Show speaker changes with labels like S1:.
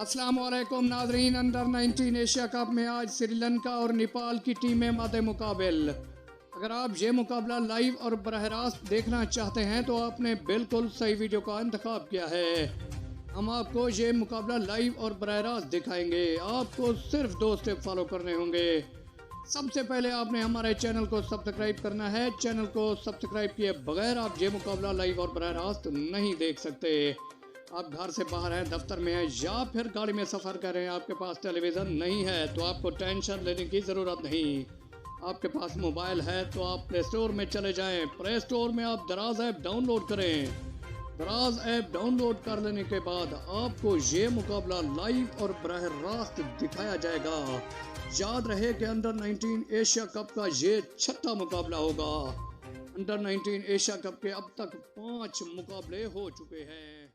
S1: अस्सलाम वालेकुम नाजरीन। अंडर 19 एशिया कप में आज श्रीलंका और नेपाल की टीमें मद्दे मुकाबिल। अगर आप ये मुकाबला लाइव और बरह रास्त देखना चाहते हैं तो आपने बिल्कुल सही वीडियो का इंतखाब किया है। हम आपको ये मुकाबला लाइव और बरह रास्त दिखाएंगे। आपको सिर्फ 2 स्टेप फॉलो करने होंगे। सबसे पहले आपने हमारे चैनल को सब्सक्राइब करना है। चैनल को सब्सक्राइब किए बगैर आप ये मुकाबला लाइव और बरह रास्त नहीं देख सकते। आप घर से बाहर हैं, दफ्तर में हैं या फिर गाड़ी में सफ़र कर रहे हैं, आपके पास टेलीविज़न नहीं है तो आपको टेंशन लेने की ज़रूरत नहीं। आपके पास मोबाइल है तो आप प्ले स्टोर में चले जाएं। प्ले स्टोर में आप दराज ऐप डाउनलोड करें। दराज ऐप डाउनलोड कर लेने के बाद आपको ये मुकाबला लाइव और बरह रास्त दिखाया जाएगा। याद रहे कि अंडर 19 एशिया कप का ये 6वां मुकाबला होगा। अंडर 19 एशिया कप के अब तक 5 मुकाबले हो चुके हैं।